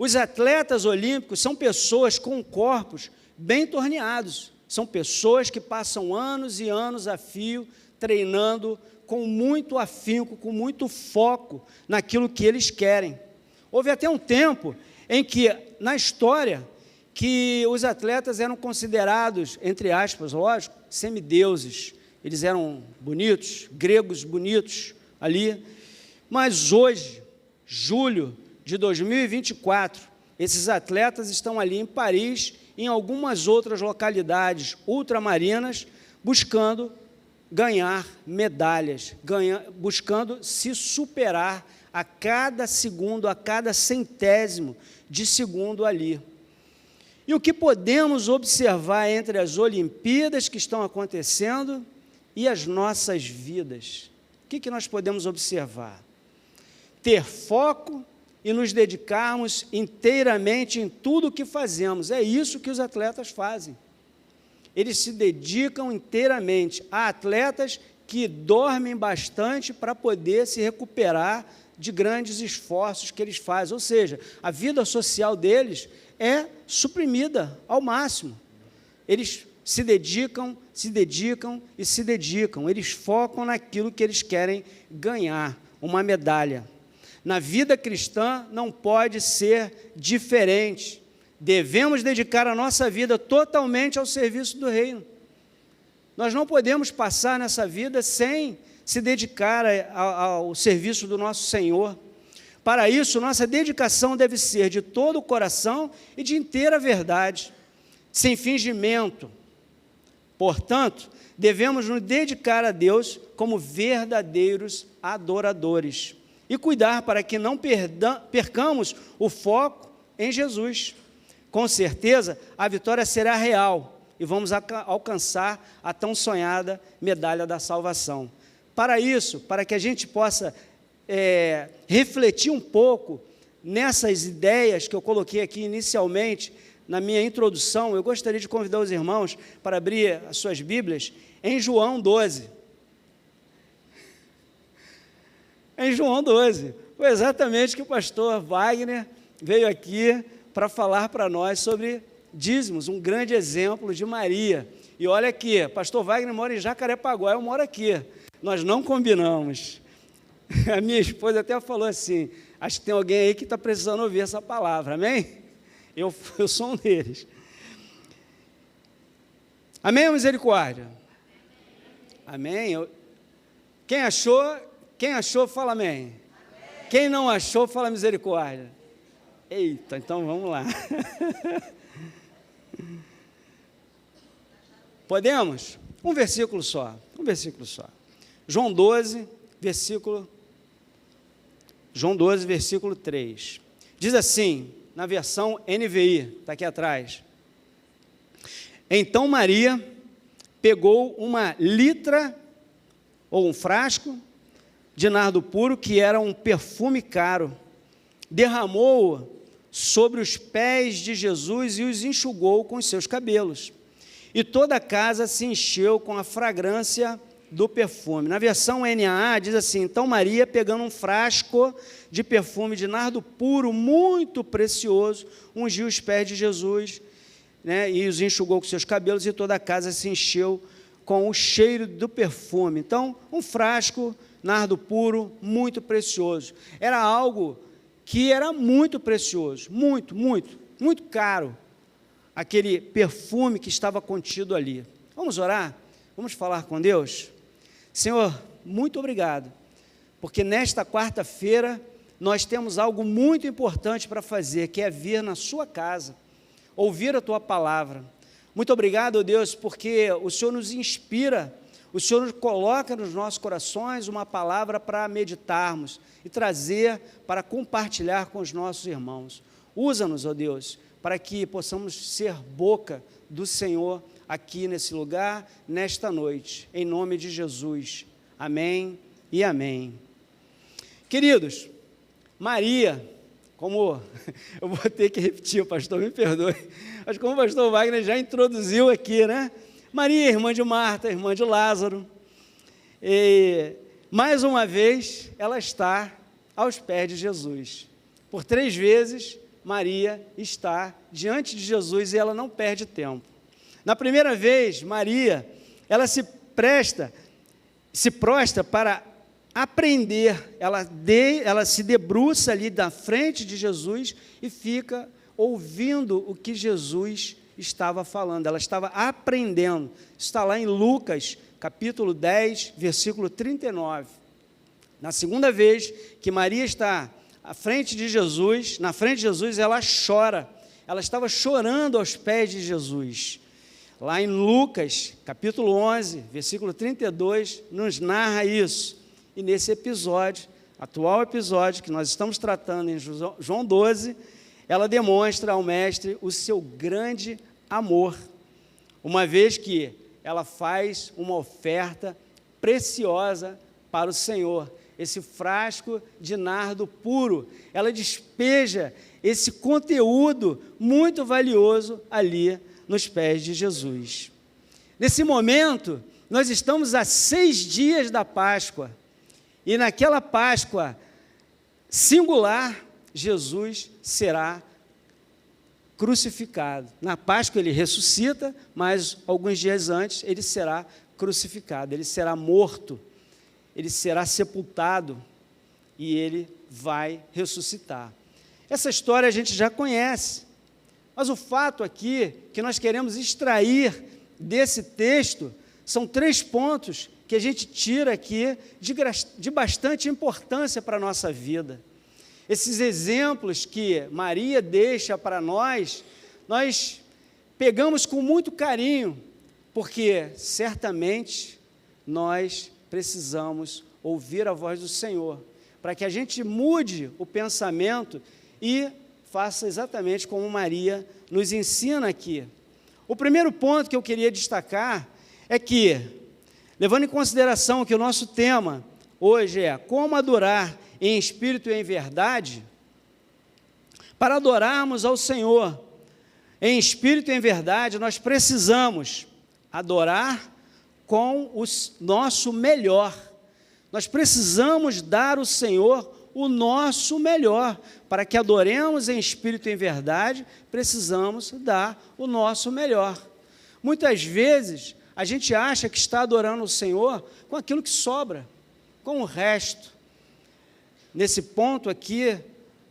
Os atletas olímpicos são pessoas com corpos bem torneados, são pessoas que passam anos e anos a fio treinando com muito afinco, com muito foco naquilo que eles querem. Houve até um tempo em que, na história, que os atletas eram considerados, entre aspas, lógico, semideuses. Eles eram bonitos, gregos bonitos ali. Mas hoje, julho de 2024, esses atletas estão ali em Paris, em algumas outras localidades ultramarinas, buscando ganhar medalhas, buscando se superar a cada segundo, a cada centésimo de segundo ali. E o que podemos observar entre as Olimpíadas que estão acontecendo e as nossas vidas? O que nós podemos observar? Ter foco e nos dedicarmos inteiramente em tudo o que fazemos. É isso que os atletas fazem. Eles se dedicam inteiramente. Há atletas que dormem bastante para poder se recuperar de grandes esforços que eles fazem. Ou seja, a vida social deles é suprimida ao máximo. Eles se dedicam e se dedicam. Eles focam naquilo que eles querem ganhar, uma medalha. Na vida cristã não pode ser diferente. Devemos dedicar a nossa vida totalmente ao serviço do reino. Nós não podemos passar nessa vida sem se dedicar ao serviço do nosso Senhor. Para isso, nossa dedicação deve ser de todo o coração e de inteira verdade, sem fingimento. Portanto, devemos nos dedicar a Deus como verdadeiros adoradores e cuidar para que não percamos o foco em Jesus. Com certeza, a vitória será real e vamos alcançar a tão sonhada medalha da salvação. Para isso, para que a gente possa refletir um pouco nessas ideias que eu coloquei aqui inicialmente, na minha introdução, eu gostaria de convidar os irmãos para abrir as suas Bíblias em João 12. Em João 12, foi exatamente que o pastor Wagner veio aqui para falar para nós sobre dízimos, um grande exemplo de Maria. E olha aqui, pastor Wagner mora em Jacarepaguá, eu moro aqui. Nós não combinamos. A minha esposa até falou assim, acho que tem alguém aí que está precisando ouvir essa palavra, amém? Eu sou um deles. Amém ou misericórdia? Amém? Quem achou, fala amém. Amém. Quem não achou, fala misericórdia. Eita, então vamos lá. Podemos? Um versículo só. João 12, versículo 3. Diz assim, na versão NVI, está aqui atrás. Então Maria pegou uma litra, ou um frasco, de nardo puro, que era um perfume caro, derramou-o sobre os pés de Jesus e os enxugou com os seus cabelos. E toda a casa se encheu com a fragrância do perfume. Na versão NAA diz assim, então Maria, pegando um frasco de perfume de nardo puro, muito precioso, ungiu os pés de Jesus, né, e os enxugou com seus cabelos, e toda a casa se encheu com o cheiro do perfume. Então, um frasco, nardo puro, muito precioso. Era algo que era muito precioso, muito caro, aquele perfume que estava contido ali. Vamos orar? Vamos falar com Deus? Senhor, muito obrigado, porque nesta quarta-feira nós temos algo muito importante para fazer, que é vir na sua casa, ouvir a tua palavra. Muito obrigado, ó Deus, porque o Senhor nos inspira, o Senhor nos coloca nos nossos corações uma palavra para meditarmos e trazer para compartilhar com os nossos irmãos. Usa-nos, ó Deus, para que possamos ser boca do Senhor aqui nesse lugar, nesta noite, em nome de Jesus. Amém e amém. Queridos, Maria, como eu vou ter que repetir, o pastor me perdoe, mas como o pastor Wagner já introduziu aqui, né? Maria, irmã de Marta, irmã de Lázaro, e mais uma vez ela está aos pés de Jesus. Por 3 vezes Maria está diante de Jesus e ela não perde tempo. Na primeira vez, Maria, ela se prostra para aprender, ela se debruça ali da frente de Jesus e fica ouvindo o que Jesus estava falando, ela estava aprendendo. Está lá em Lucas, capítulo 10, versículo 39. Na segunda vez que Maria está na frente de Jesus, ela chora, ela estava chorando aos pés de Jesus. Lá em Lucas, capítulo 11, versículo 32, nos narra isso. E nesse episódio, atual episódio que nós estamos tratando em João 12, ela demonstra ao mestre o seu grande amor, uma vez que ela faz uma oferta preciosa para o Senhor. Esse frasco de nardo puro, ela despeja esse conteúdo muito valioso ali nos pés de Jesus. Nesse momento, nós estamos a 6 dias da Páscoa, e naquela Páscoa singular, Jesus será crucificado. Na Páscoa ele ressuscita, mas alguns dias antes ele será crucificado, ele será morto, ele será sepultado e ele vai ressuscitar. Essa história a gente já conhece, mas o fato aqui que nós queremos extrair desse texto são 3 pontos que a gente tira aqui de bastante importância para a nossa vida. Esses exemplos que Maria deixa para nós pegamos com muito carinho, porque certamente nós precisamos ouvir a voz do Senhor, para que a gente mude o pensamento e faça exatamente como Maria nos ensina aqui. O primeiro ponto que eu queria destacar é que, levando em consideração que o nosso tema hoje é como adorar em espírito e em verdade, para adorarmos ao Senhor em espírito e em verdade, nós precisamos adorar com o nosso melhor. Nós precisamos dar ao Senhor o nosso melhor. Para que adoremos em espírito e em verdade, precisamos dar o nosso melhor. Muitas vezes, a gente acha que está adorando o Senhor com aquilo que sobra, com o resto. Nesse ponto aqui,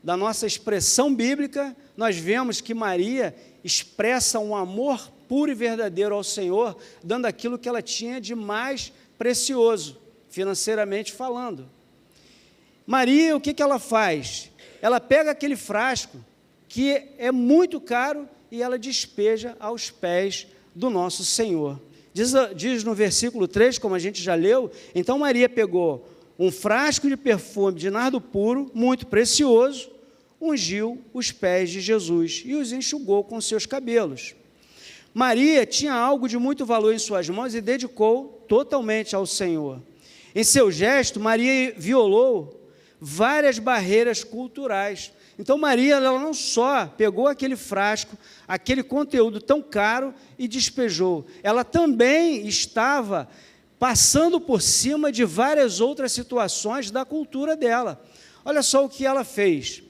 da nossa expressão bíblica, nós vemos que Maria expressa um amor puro e verdadeiro ao Senhor, dando aquilo que ela tinha de mais precioso, financeiramente falando. Maria, o que ela faz? Ela pega aquele frasco, que é muito caro, e ela despeja aos pés do nosso Senhor. Diz no versículo 3, como a gente já leu, então Maria pegou um frasco de perfume de nardo puro, muito precioso, ungiu os pés de Jesus e os enxugou com seus cabelos. Maria tinha algo de muito valor em suas mãos e dedicou totalmente ao Senhor. Em seu gesto, Maria violou várias barreiras culturais. Então, Maria, ela não só pegou aquele frasco, aquele conteúdo tão caro e despejou, ela também estava passando por cima de várias outras situações da cultura dela. Olha só o que ela fez.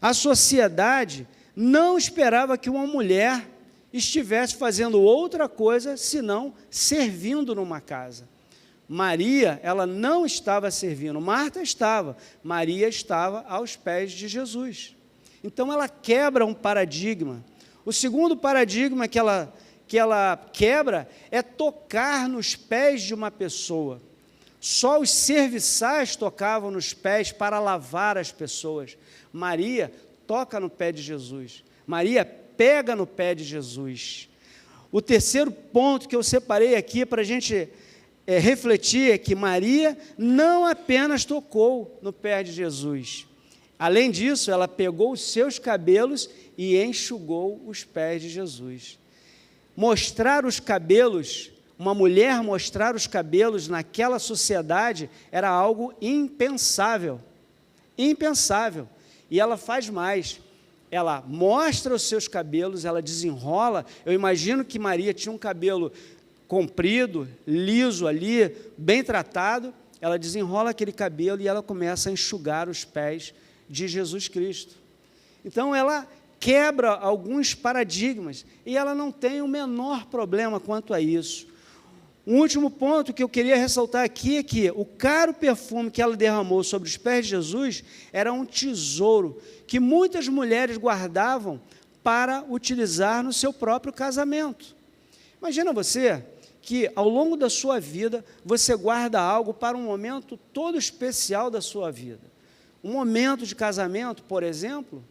A sociedade não esperava que uma mulher estivesse fazendo outra coisa senão servindo numa casa. Maria, ela não estava servindo, Marta estava, Maria estava aos pés de Jesus. Então, ela quebra um paradigma. O segundo paradigma que ela quebra é tocar nos pés de uma pessoa. Só os serviçais tocavam nos pés para lavar as pessoas. Maria toca no pé de Jesus. Maria pega no pé de Jesus. O terceiro ponto que eu separei aqui para a gente refletir é que Maria não apenas tocou no pé de Jesus. Além disso, ela pegou os seus cabelos e enxugou os pés de Jesus. Mostrar os cabelos, uma mulher mostrar os cabelos naquela sociedade era algo impensável. Impensável. E ela faz mais. Ela mostra os seus cabelos, ela desenrola. Eu imagino que Maria tinha um cabelo comprido, liso ali, bem tratado. Ela desenrola aquele cabelo e ela começa a enxugar os pés de Jesus Cristo. Então, ela quebra alguns paradigmas, e ela não tem o menor problema quanto a isso. Um último ponto que eu queria ressaltar aqui é que o caro perfume que ela derramou sobre os pés de Jesus era um tesouro que muitas mulheres guardavam para utilizar no seu próprio casamento. Imagina você que ao longo da sua vida você guarda algo para um momento todo especial da sua vida. Um momento de casamento, por exemplo,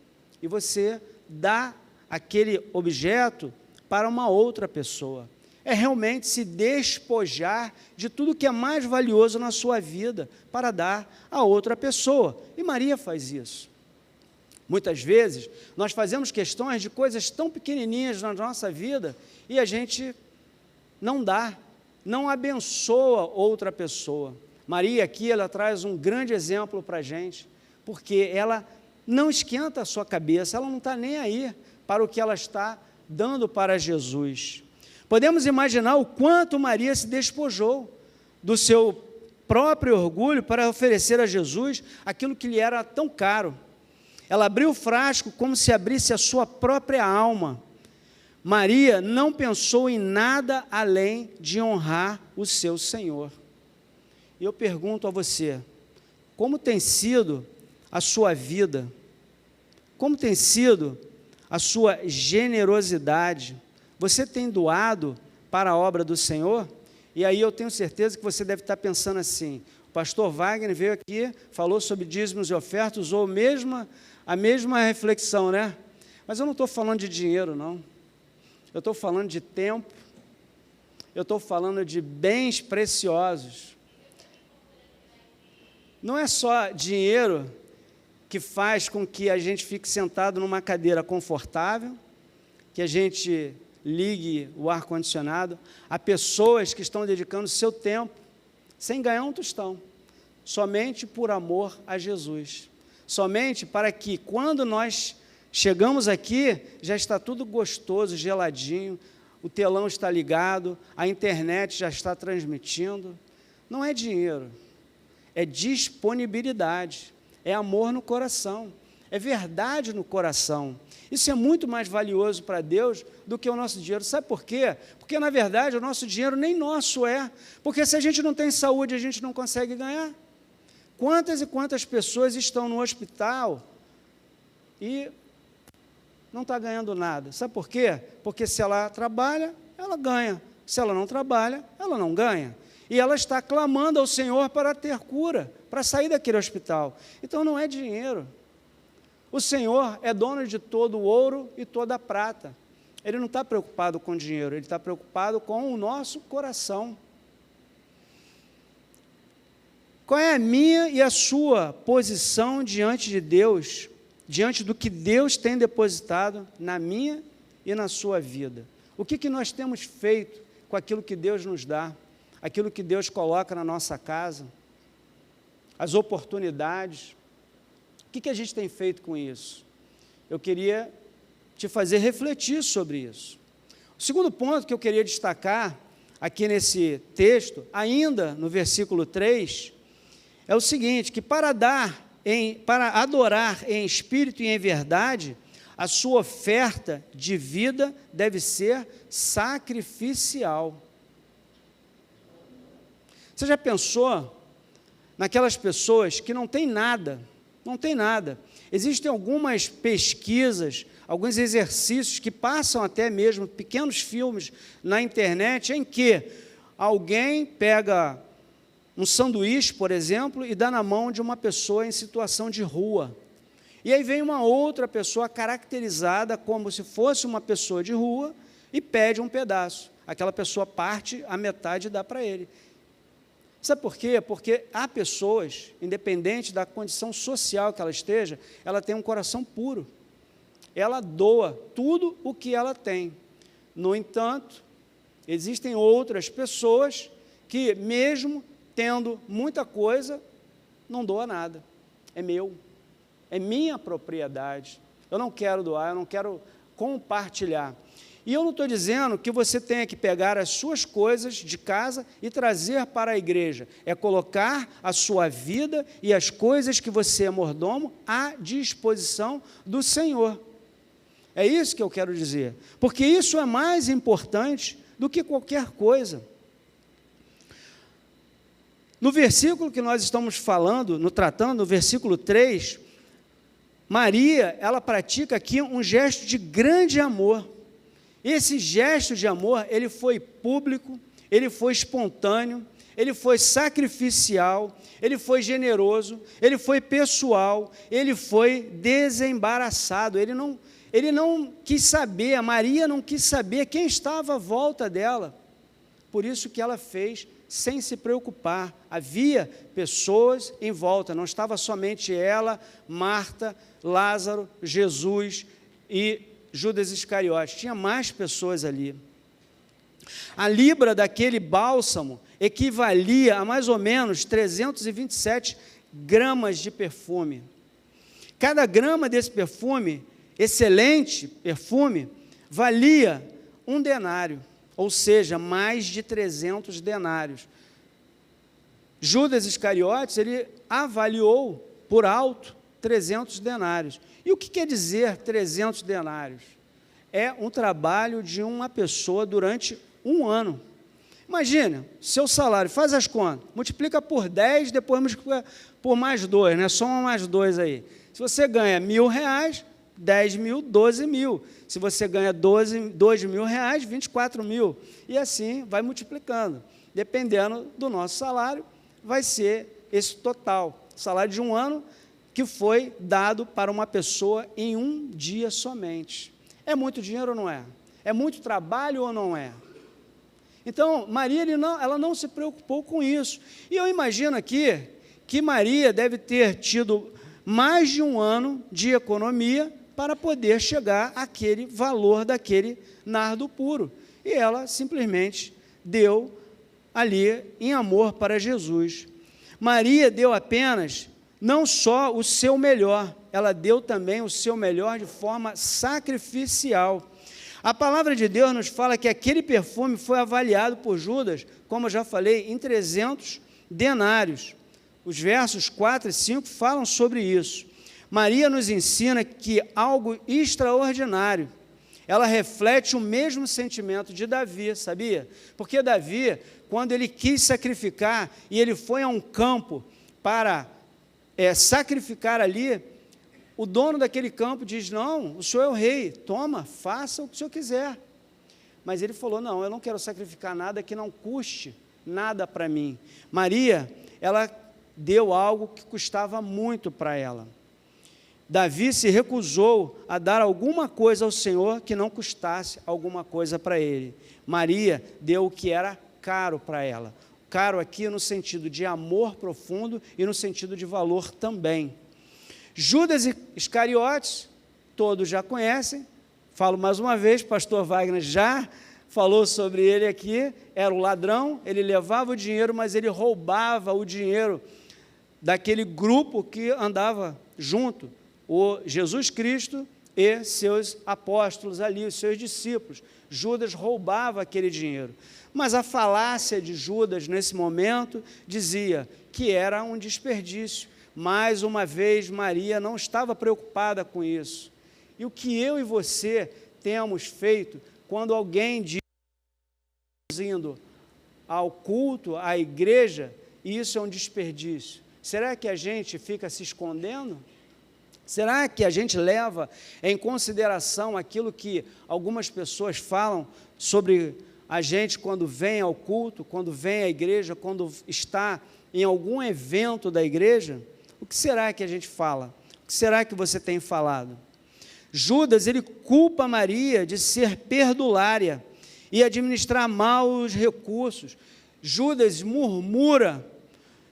e você dá aquele objeto para uma outra pessoa. É realmente se despojar de tudo que é mais valioso na sua vida para dar a outra pessoa. E Maria faz isso. Muitas vezes, nós fazemos questões de coisas tão pequenininhas na nossa vida e a gente não dá, não abençoa outra pessoa. Maria aqui, ela traz um grande exemplo para a gente, porque ela não esquenta a sua cabeça, ela não está nem aí para o que ela está dando para Jesus. Podemos imaginar o quanto Maria se despojou do seu próprio orgulho para oferecer a Jesus aquilo que lhe era tão caro. Ela abriu o frasco como se abrisse a sua própria alma. Maria não pensou em nada além de honrar o seu Senhor. E eu pergunto a você, como tem sido a sua vida? Como tem sido a sua generosidade? Você tem doado para a obra do Senhor? E aí eu tenho certeza que você deve estar pensando assim, o pastor Wagner veio aqui, falou sobre dízimos e ofertas, usou a mesma reflexão, né? Mas eu não estou falando de dinheiro, não. Eu estou falando de tempo, eu estou falando de bens preciosos. Não é só dinheiro que faz com que a gente fique sentado numa cadeira confortável, que a gente ligue o ar-condicionado. Há pessoas que estão dedicando seu tempo sem ganhar um tostão, somente por amor a Jesus. Somente para que, quando nós chegamos aqui, já está tudo gostoso, geladinho, o telão está ligado, a internet já está transmitindo. Não é dinheiro, é disponibilidade, é amor no coração, é verdade no coração. Isso é muito mais valioso para Deus do que o nosso dinheiro. Sabe por quê? Porque, na verdade, o nosso dinheiro nem nosso é. Porque se a gente não tem saúde, a gente não consegue ganhar. Quantas e quantas pessoas estão no hospital e não está ganhando nada? Sabe por quê? Porque se ela trabalha, ela ganha. Se ela não trabalha, ela não ganha. E ela está clamando ao Senhor para ter cura, para sair daquele hospital. Então, não é dinheiro. O Senhor é dono de todo o ouro e toda a prata. Ele não está preocupado com dinheiro, Ele está preocupado com o nosso coração. Qual é a minha e a sua posição diante de Deus, diante do que Deus tem depositado na minha e na sua vida? O que nós temos feito com aquilo que Deus nos dá, aquilo que Deus coloca na nossa casa, as oportunidades? O que a gente tem feito com isso? Eu queria te fazer refletir sobre isso. O segundo ponto que eu queria destacar aqui nesse texto, ainda no versículo 3, é o seguinte, que para adorar em espírito e em verdade, a sua oferta de vida deve ser sacrificial. Você já pensou naquelas pessoas que não têm nada? Não tem nada. Existem algumas pesquisas, alguns exercícios que passam até mesmo pequenos filmes na internet em que alguém pega um sanduíche, por exemplo, e dá na mão de uma pessoa em situação de rua. E aí vem uma outra pessoa caracterizada como se fosse uma pessoa de rua e pede um pedaço. Aquela pessoa parte a metade e dá para ele. Sabe por quê? Porque há pessoas, independente da condição social que ela esteja, ela tem um coração puro. Ela doa tudo o que ela tem. No entanto, existem outras pessoas que, mesmo tendo muita coisa, não doa nada. É meu, é minha propriedade. Eu não quero doar, eu não quero compartilhar. E eu não estou dizendo que você tenha que pegar as suas coisas de casa e trazer para a igreja. É colocar a sua vida e as coisas que você é mordomo à disposição do Senhor. É isso que eu quero dizer, porque isso é mais importante do que qualquer coisa. No versículo que nós estamos tratando, no versículo 3, Maria, ela pratica aqui um gesto de grande amor. Esse gesto de amor, ele foi público, ele foi espontâneo, ele foi sacrificial, ele foi generoso, ele foi pessoal, ele foi desembaraçado. Ele não quis saber, a Maria não quis saber quem estava à volta dela. Por isso que ela fez sem se preocupar. Havia pessoas em volta, não estava somente ela, Marta, Lázaro, Jesus e Judas Iscariotes. Tinha mais pessoas ali. A libra daquele bálsamo equivalia a mais ou menos 327 gramas de perfume. Cada grama desse perfume, excelente perfume, valia 1 denário, ou seja, mais de 300 denários. Judas Iscariotes, ele avaliou por alto 300 denários. E o que quer dizer 300 denários? É um trabalho de uma pessoa durante um ano. Imagina, seu salário, faz as contas, multiplica por 10, depois multiplica por mais 2, né? Soma mais 2 aí. Se você ganha R$1.000, 10 mil, 12 mil. Se você ganha 2 mil reais, 24 mil. E assim vai multiplicando. Dependendo do nosso salário, vai ser esse total. Salário de um ano que foi dado para uma pessoa em um dia somente. É muito dinheiro ou não é? É muito trabalho ou não é? Então, Maria, ela não se preocupou com isso. E eu imagino aqui que Maria deve ter tido mais de um ano de economia para poder chegar àquele valor daquele nardo puro. E ela simplesmente deu ali em amor para Jesus. Maria deu apenas, não só o seu melhor, ela deu também o seu melhor de forma sacrificial. A palavra de Deus nos fala que aquele perfume foi avaliado por Judas, como eu já falei, em 300 denários. Os versos 4 e 5 falam sobre isso. Maria nos ensina que algo extraordinário, ela reflete o mesmo sentimento de Davi, sabia? Porque Davi, quando ele quis sacrificar, e ele foi a um campo para sacrificar ali, o dono daquele campo diz, não, o senhor é o rei, toma, faça o que o senhor quiser. Mas ele falou, não, eu não quero sacrificar nada que não custe nada para mim. Maria, ela deu algo que custava muito para ela. Davi se recusou a dar alguma coisa ao Senhor que não custasse alguma coisa para ele. Maria deu o que era caro para ela. Caro aqui no sentido de amor profundo e no sentido de valor também. Judas Iscariotes, todos já conhecem, falo mais uma vez, pastor Wagner já falou sobre ele aqui, era o ladrão, ele levava o dinheiro, mas ele roubava o dinheiro daquele grupo que andava junto, o Jesus Cristo e seus apóstolos ali, os seus discípulos. Judas roubava aquele dinheiro. Mas a falácia de Judas, nesse momento, dizia que era um desperdício. Mais uma vez, Maria não estava preocupada com isso. E o que eu e você temos feito quando alguém diz indo ao culto, à igreja, e isso é um desperdício? Será que a gente fica se escondendo? Será que a gente leva em consideração aquilo que algumas pessoas falam sobre a gente quando vem ao culto, quando vem à igreja, quando está em algum evento da igreja? O que será que a gente fala? O que será que você tem falado? Judas, ele culpa Maria de ser perdulária e administrar mal os recursos. Judas murmura.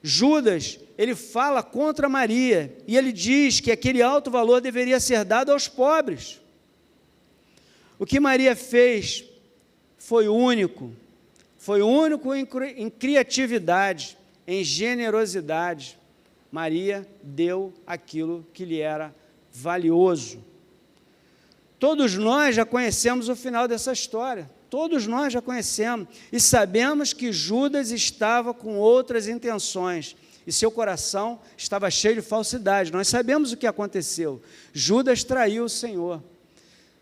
Judas, ele fala contra Maria e ele diz que aquele alto valor deveria ser dado aos pobres. O que Maria fez foi único em criatividade, em generosidade. Maria deu aquilo que lhe era valioso. Todos nós já conhecemos o final dessa história, todos nós já conhecemos, e sabemos que Judas estava com outras intenções, e seu coração estava cheio de falsidade. Nós sabemos o que aconteceu. Judas traiu o Senhor.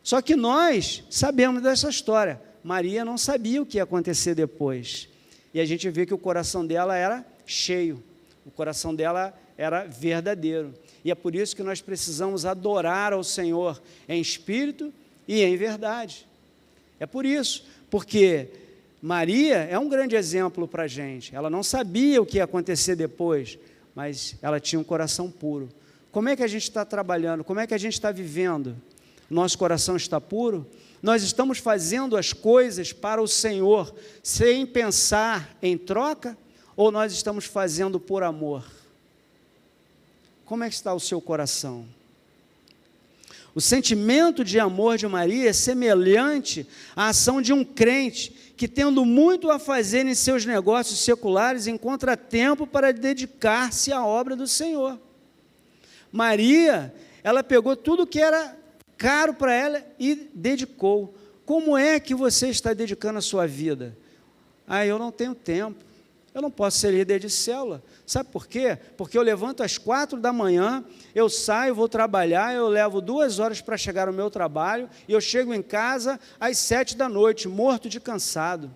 Só que nós sabemos dessa história. Maria não sabia o que ia acontecer depois. E a gente vê que o coração dela era cheio, o coração dela era verdadeiro. E é por isso que nós precisamos adorar ao Senhor em espírito e em verdade. É por isso, porque Maria é um grande exemplo para a gente. Ela não sabia o que ia acontecer depois, mas ela tinha um coração puro. Como é que a gente está trabalhando? Como é que a gente está vivendo? Nosso coração está puro? Nós estamos fazendo as coisas para o Senhor sem pensar em troca? Ou nós estamos fazendo por amor? Como é que está o seu coração? O sentimento de amor de Maria é semelhante à ação de um crente que, tendo muito a fazer em seus negócios seculares, encontra tempo para dedicar-se à obra do Senhor. Maria, ela pegou tudo que era caro para ela e dedicou. Como é que você está dedicando a sua vida? Eu não tenho tempo, eu não posso ser líder de célula. Sabe por quê? Porque eu levanto às 4 da manhã, eu saio, vou trabalhar, eu levo 2 horas para chegar ao meu trabalho, e eu chego em casa às 7 da noite, morto de cansado.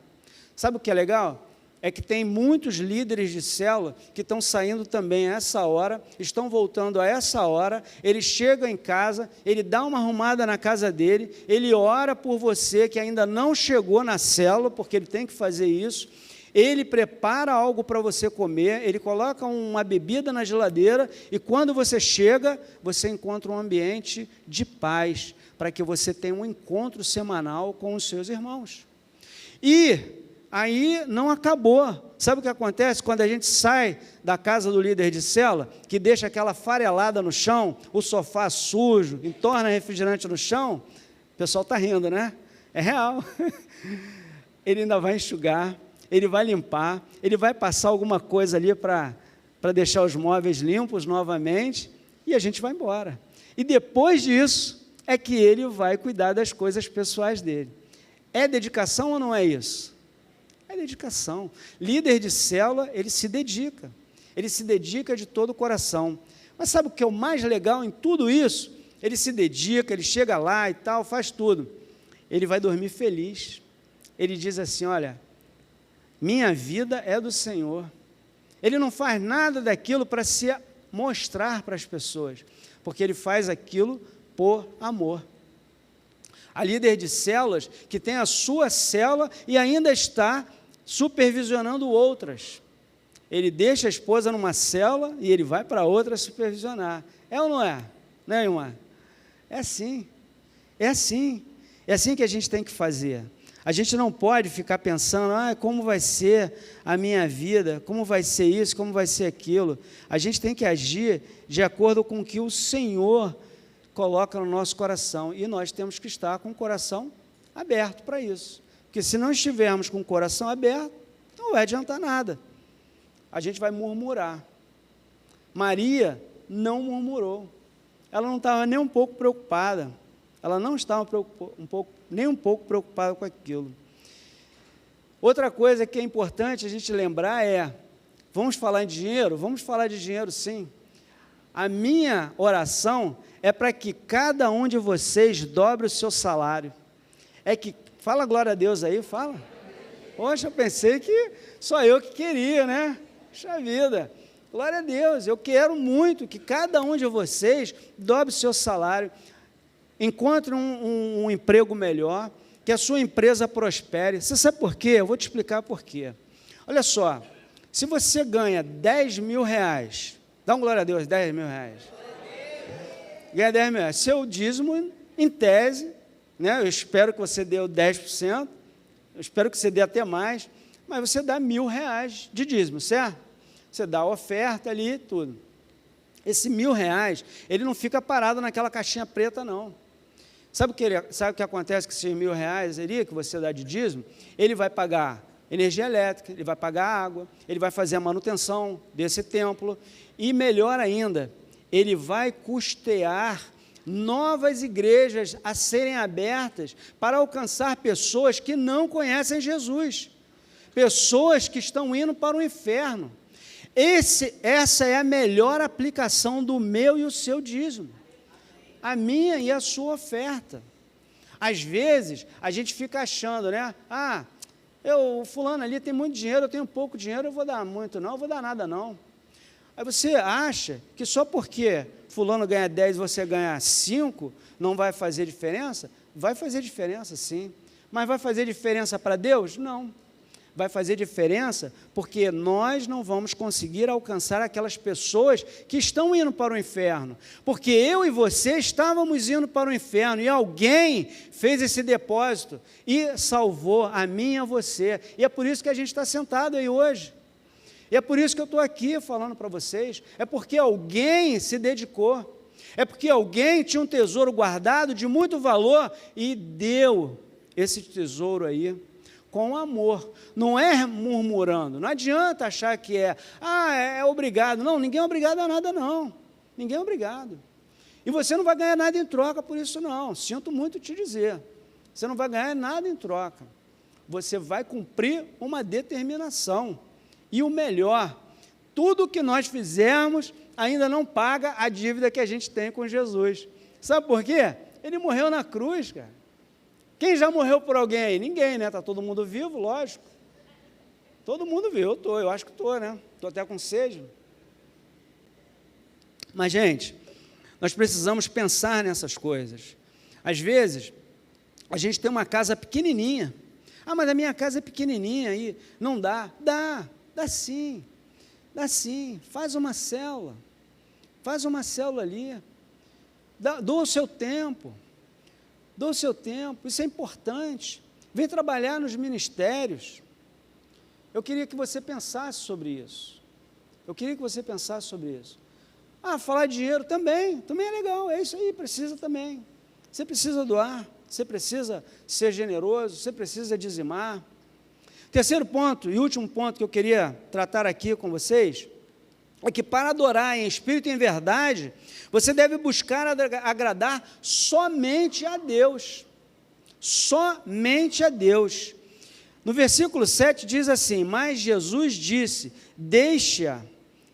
Sabe o que é legal? É que tem muitos líderes de célula que estão saindo também a essa hora, estão voltando a essa hora, ele chega em casa, ele dá uma arrumada na casa dele, ele ora por você que ainda não chegou na célula, porque ele tem que fazer isso, ele prepara algo para você comer, ele coloca uma bebida na geladeira, e quando você chega, você encontra um ambiente de paz, para que você tenha um encontro semanal com os seus irmãos. E aí não acabou. Sabe o que acontece quando a gente sai da casa do líder de célula, que deixa aquela farelada no chão, o sofá sujo, entorna refrigerante no chão? O pessoal está rindo, né? É real. Ele ainda vai enxugar, ele vai limpar, ele vai passar alguma coisa ali para deixar os móveis limpos novamente, e a gente vai embora. E depois disso, é que ele vai cuidar das coisas pessoais dele. É dedicação ou não é isso? É dedicação. Líder de célula, ele se dedica de todo o coração. Mas sabe o que é o mais legal em tudo isso? Ele se dedica, ele chega lá e tal, faz tudo. Ele vai dormir feliz. Ele diz assim, olha, minha vida é do Senhor. Ele não faz nada daquilo para se mostrar para as pessoas, porque ele faz aquilo por amor. A líder de células que tem a sua célula e ainda está supervisionando outras. Ele deixa a esposa numa célula e ele vai para outra supervisionar. É ou não é? Né, irmã? É assim. É assim. É assim que a gente tem que fazer. A gente não pode ficar pensando, como vai ser a minha vida, como vai ser isso, como vai ser aquilo. A gente tem que agir de acordo com o que o Senhor coloca no nosso coração. E nós temos que estar com o coração aberto para isso. Porque se não estivermos com o coração aberto, não vai adiantar nada. A gente vai murmurar. Maria não murmurou. Ela não estava nem um pouco preocupada. Ela não estava nem um pouco preocupada com aquilo. Outra coisa que é importante a gente lembrar é, vamos falar de dinheiro? Vamos falar de dinheiro, sim. A minha oração é para que cada um de vocês dobre o seu salário. Fala glória a Deus aí, fala. Poxa, eu pensei que só eu que queria, né? Puxa vida. Glória a Deus, eu quero muito que cada um de vocês dobre o seu salário, encontre um emprego melhor, que a sua empresa prospere. Você sabe por quê? Eu vou te explicar por quê. Olha só, se você ganha 10 mil reais, dá um glória a Deus, 10 mil reais. Ganha 10 mil reais. Seu dízimo, em tese, né, eu espero que você dê o 10%, eu espero que você dê até mais, mas você dá 1.000 reais de dízimo, certo? Você dá a oferta ali, tudo. Esse 1.000 reais, ele não fica parado naquela caixinha preta, não. Sabe o que acontece com esses 1.000 reais ali, que você dá de dízimo? Ele vai pagar energia elétrica, ele vai pagar água, ele vai fazer a manutenção desse templo, e melhor ainda, ele vai custear novas igrejas a serem abertas para alcançar pessoas que não conhecem Jesus, pessoas que estão indo para o inferno. Essa é a melhor aplicação do meu e o seu dízimo, a minha e a sua oferta. Às vezes, a gente fica achando, né? O fulano ali tem muito dinheiro, eu tenho pouco dinheiro, eu vou dar muito não, eu vou dar nada não. Aí você acha que só porque fulano ganha 10 e você ganha 5, não vai fazer diferença? Vai fazer diferença, sim. Mas vai fazer diferença para Deus? Não. Vai fazer diferença porque nós não vamos conseguir alcançar aquelas pessoas que estão indo para o inferno. Porque eu e você estávamos indo para o inferno e alguém fez esse depósito e salvou a mim e a você. E é por isso que a gente está sentado aí hoje. E é por isso que eu estou aqui falando para vocês. É porque alguém se dedicou. É porque alguém tinha um tesouro guardado de muito valor e deu esse tesouro aí com amor, não é murmurando, não adianta achar que é obrigado, não, ninguém é obrigado a nada não, ninguém é obrigado, e você não vai ganhar nada em troca por isso não, sinto muito te dizer, você não vai ganhar nada em troca, você vai cumprir uma determinação, e o melhor, tudo que nós fizermos ainda não paga a dívida que a gente tem com Jesus, sabe por quê? Ele morreu na cruz, cara. Quem já morreu por alguém aí? Ninguém, né? Está todo mundo vivo, lógico. Todo mundo viu, eu acho que estou, né? Estou até com sede. Mas, gente, nós precisamos pensar nessas coisas. Às vezes, a gente tem uma casa pequenininha. Mas a minha casa é pequenininha aí, não dá. Dá sim, faz uma célula ali, doa o seu tempo. Dê o seu tempo, isso é importante. Vem trabalhar nos ministérios. Eu queria que você pensasse sobre isso. Falar de dinheiro também é legal, é isso aí, precisa também. Você precisa doar, você precisa ser generoso, você precisa dizimar. Terceiro ponto e último ponto que eu queria tratar aqui com vocês, é que para adorar em espírito e em verdade, você deve buscar agradar somente a Deus. Somente a Deus. No versículo 7 diz assim, mas Jesus disse, deixa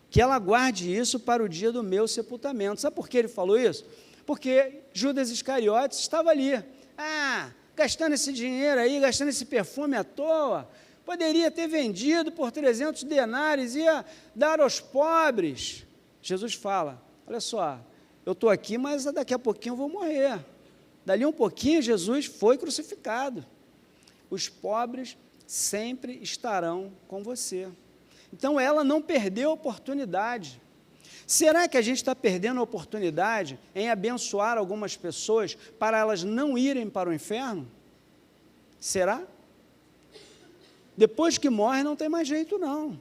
que ela guarde isso para o dia do meu sepultamento. Sabe por que ele falou isso? Porque Judas Iscariotes estava ali, gastando esse dinheiro aí, gastando esse perfume à toa, poderia ter vendido por 300 denários, ia dar aos pobres. Jesus fala, olha só, eu estou aqui, mas daqui a pouquinho eu vou morrer. Dali um pouquinho, Jesus foi crucificado. Os pobres sempre estarão com você. Então, ela não perdeu a oportunidade. Será que a gente está perdendo a oportunidade em abençoar algumas pessoas para elas não irem para o inferno? Será? Depois que morre, não tem mais jeito, não.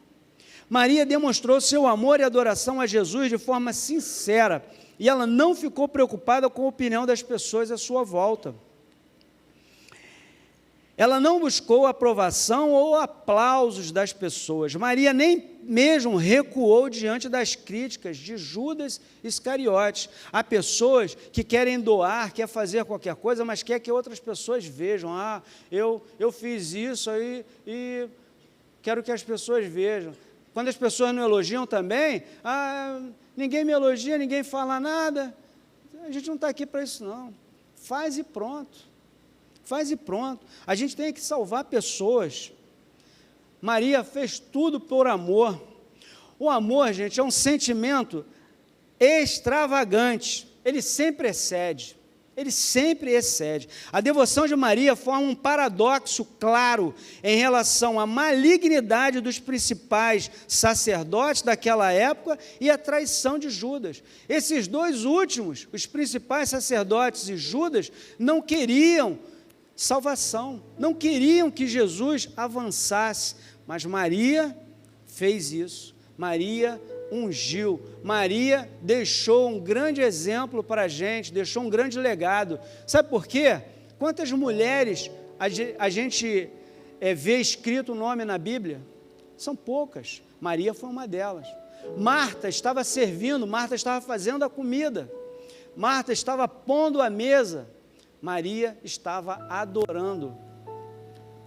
Maria demonstrou seu amor e adoração a Jesus de forma sincera, e ela não ficou preocupada com a opinião das pessoas à sua volta. Ela não buscou aprovação ou aplausos das pessoas. Maria nem mesmo recuou diante das críticas de Judas Iscariotes. Há pessoas que querem doar, quer fazer qualquer coisa, mas quer que outras pessoas vejam. Eu fiz isso aí e quero que as pessoas vejam. Quando as pessoas não elogiam também, ninguém me elogia, ninguém fala nada. A gente não está aqui para isso, não. Faz e pronto. A gente tem que salvar pessoas. Maria fez tudo por amor. O amor, gente, é um sentimento extravagante. Ele sempre excede. A devoção de Maria forma um paradoxo claro em relação à malignidade dos principais sacerdotes daquela época e à traição de Judas. Esses dois últimos, os principais sacerdotes e Judas, não queriam salvação, não queriam que Jesus avançasse, mas Maria fez isso, Maria ungiu, Maria deixou um grande exemplo para a gente, deixou um grande legado. Sabe por quê? Quantas mulheres a gente vê escrito o nome na Bíblia? São poucas, Maria foi uma delas. Marta estava servindo, Marta estava fazendo a comida, Marta estava pondo a mesa, Maria estava adorando.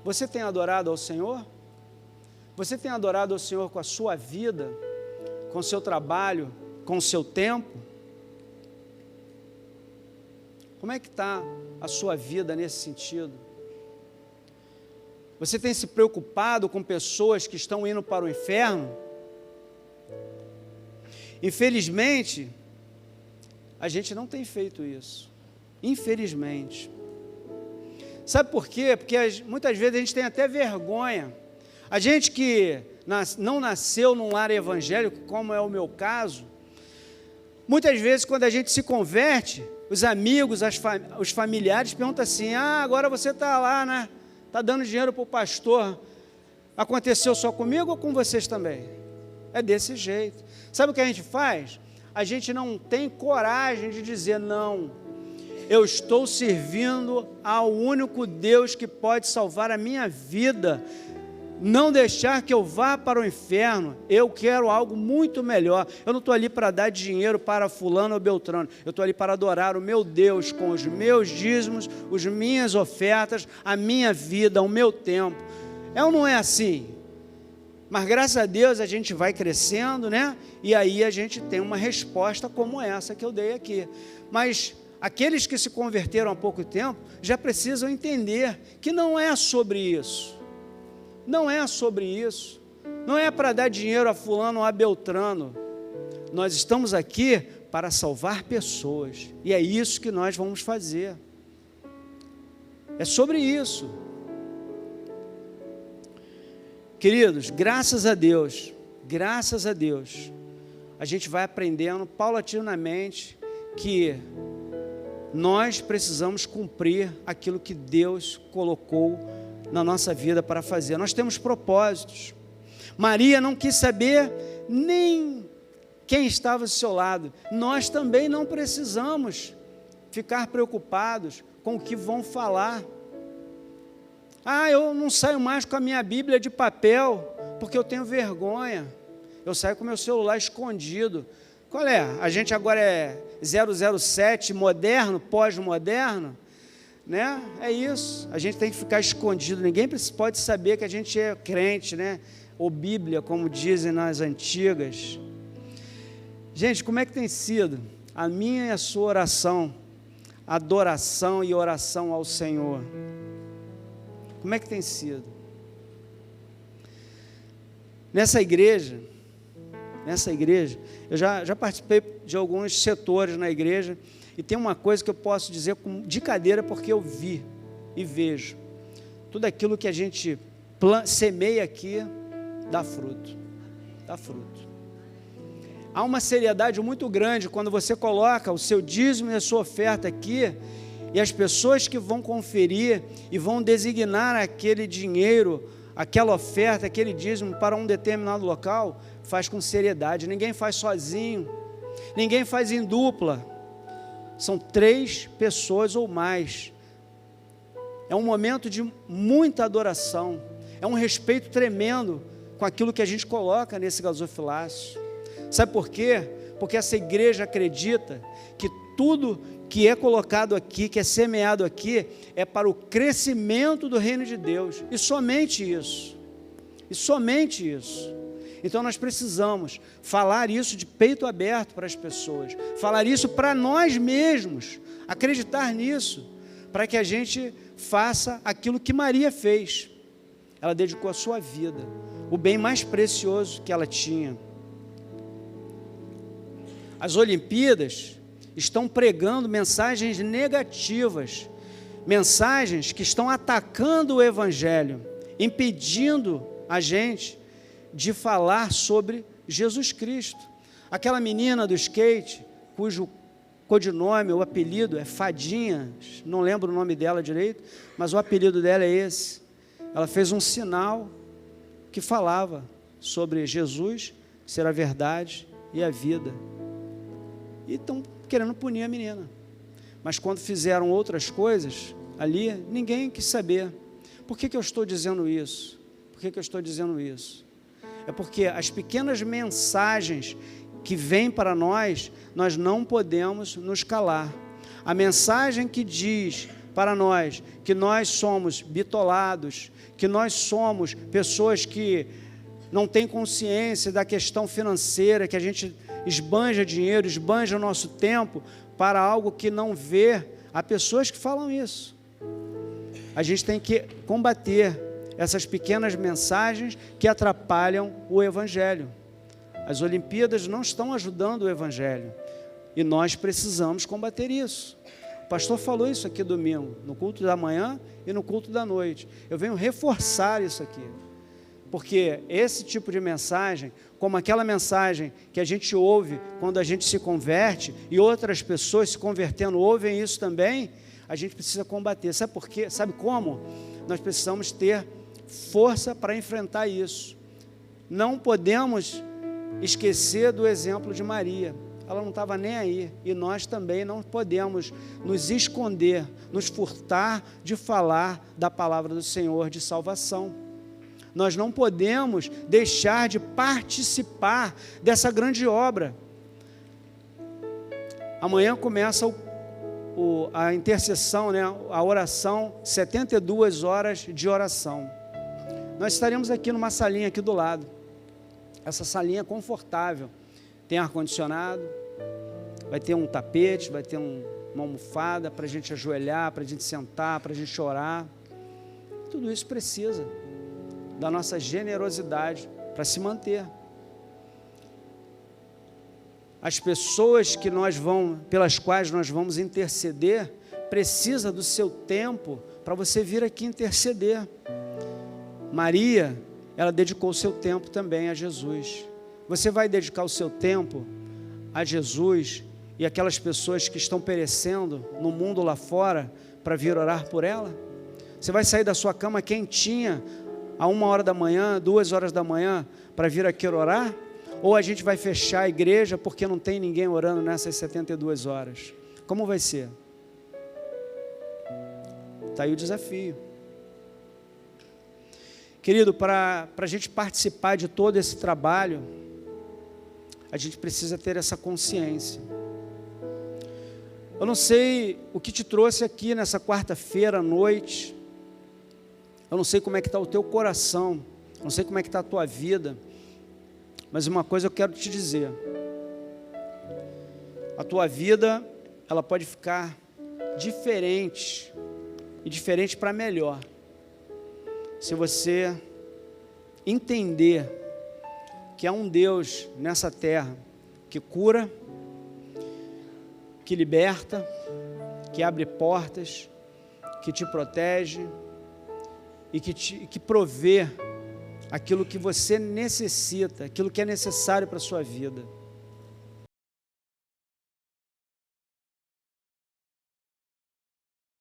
Você tem adorado ao Senhor? Você tem adorado ao Senhor com a sua vida, com o seu trabalho, com o seu tempo? Como é que está a sua vida nesse sentido? Você tem se preocupado com pessoas que estão indo para o inferno? Infelizmente, a gente não tem feito isso. Infelizmente. Sabe por quê? Porque muitas vezes a gente tem até vergonha. A gente que não nasceu num lar evangélico, como é o meu caso, muitas vezes quando a gente se converte, os amigos, os familiares perguntam assim: agora você está lá, né? Está dando dinheiro para o pastor. Aconteceu só comigo ou com vocês também? É desse jeito. Sabe o que a gente faz? A gente não tem coragem de dizer: não, eu estou servindo ao único Deus que pode salvar a minha vida, não deixar que eu vá para o inferno. Eu quero algo muito melhor. Eu não estou ali para dar dinheiro para fulano ou beltrano, eu estou ali para adorar o meu Deus com os meus dízimos, as minhas ofertas, a minha vida, o meu tempo. É ou não é assim? Mas graças a Deus a gente vai crescendo, né? E aí a gente tem uma resposta como essa que eu dei aqui. Mas aqueles que se converteram há pouco tempo já precisam entender que não é sobre isso. Não é sobre isso. Não é para dar dinheiro a fulano ou a beltrano. Nós estamos aqui para salvar pessoas. E é isso que nós vamos fazer. É sobre isso. Queridos, graças a Deus, a gente vai aprendendo paulatinamente que nós precisamos cumprir aquilo que Deus colocou na nossa vida para fazer. Nós temos propósitos. Maria não quis saber nem quem estava ao seu lado. Nós também não precisamos ficar preocupados com o que vão falar. Eu não saio mais com a minha Bíblia de papel, porque eu tenho vergonha. Eu saio com o meu celular escondido. Qual é? A gente agora é 007 moderno, pós-moderno? Né? É isso, a gente tem que ficar escondido, ninguém pode saber que a gente é crente, né? Ou Bíblia, como dizem nas antigas. Gente, como é que tem sido a minha e a sua oração, adoração e oração ao Senhor? Como é que tem sido? Nessa igreja, eu já participei de alguns setores na igreja, e tem uma coisa que eu posso dizer de cadeira, porque eu vi e vejo. Tudo aquilo que a gente semeia aqui, dá fruto. Dá fruto. Há uma seriedade muito grande quando você coloca o seu dízimo e a sua oferta aqui, e as pessoas que vão conferir e vão designar aquele dinheiro, aquela oferta, aquele dízimo para um determinado local, faz com seriedade. Ninguém faz sozinho, ninguém faz em dupla. São 3 pessoas ou mais. É um momento de muita adoração, é um respeito tremendo com aquilo que a gente coloca nesse gasofilácio. Sabe por quê? Porque essa igreja acredita que tudo que é colocado aqui, que é semeado aqui, é para o crescimento do reino de Deus, e somente isso, Então nós precisamos falar isso de peito aberto para as pessoas, falar isso para nós mesmos, acreditar nisso, para que a gente faça aquilo que Maria fez. Ela dedicou a sua vida, o bem mais precioso que ela tinha. As Olimpíadas estão pregando mensagens negativas, mensagens que estão atacando o Evangelho, impedindo a gente de falar sobre Jesus Cristo. Aquela menina do skate, cujo codinome, o apelido é Fadinha, não lembro o nome dela direito, mas o apelido dela é esse. Ela fez um sinal que falava sobre Jesus ser a verdade e a vida. E estão querendo punir a menina. Mas quando fizeram outras coisas ali, ninguém quis saber. Por que eu estou dizendo isso? É porque as pequenas mensagens que vêm para nós, nós não podemos nos calar. A mensagem que diz para nós que nós somos bitolados, que nós somos pessoas que não têm consciência da questão financeira, que a gente esbanja dinheiro, esbanja o nosso tempo para algo que não vê Há pessoas que falam isso. A gente tem que combater essas pequenas mensagens que atrapalham o Evangelho. As Olimpíadas não estão ajudando o Evangelho. E nós precisamos combater isso. O pastor falou isso aqui domingo, no culto da manhã e no culto da noite. Eu venho reforçar isso aqui. Porque esse tipo de mensagem, como aquela mensagem que a gente ouve quando a gente se converte, e outras pessoas se convertendo ouvem isso também, a gente precisa combater. Sabe por quê? Sabe como? Nós precisamos ter força para enfrentar isso. Não podemos esquecer do exemplo de Maria. Ela não estava nem aí. E nós também não podemos nos esconder, nos furtar de falar da palavra do Senhor de salvação. Nós não podemos deixar de participar dessa grande obra. Amanhã começa a intercessão, né? A oração, 72 horas de oração. Nós estaremos aqui numa salinha aqui do lado. Essa salinha é confortável. Tem ar-condicionado, vai ter um tapete, vai ter uma almofada para a gente ajoelhar, para a gente sentar, para a gente orar. Tudo isso precisa da nossa generosidade para se manter. As pessoas pelas quais nós vamos interceder, precisa do seu tempo para você vir aqui interceder. Maria, ela dedicou o seu tempo também a Jesus. Você vai dedicar o seu tempo a Jesus e aquelas pessoas que estão perecendo no mundo lá fora para vir orar por ela? Você vai sair da sua cama quentinha a 1h da manhã, 2h da manhã, para vir aqui orar? Ou a gente vai fechar a igreja porque não tem ninguém orando nessas 72 horas? Como vai ser? Está aí o desafio. Querido, para a gente participar de todo esse trabalho, a gente precisa ter essa consciência. Eu não sei o que te trouxe aqui nessa quarta-feira à noite. Eu não sei como é que está o teu coração, não sei como é que está a tua vida, mas uma coisa eu quero te dizer: a tua vida, ela pode ficar diferente, e diferente para melhor, se você entender que há um Deus nessa terra que cura, que liberta, que abre portas, que te protege, e que provê aquilo que você necessita, aquilo que é necessário para a sua vida.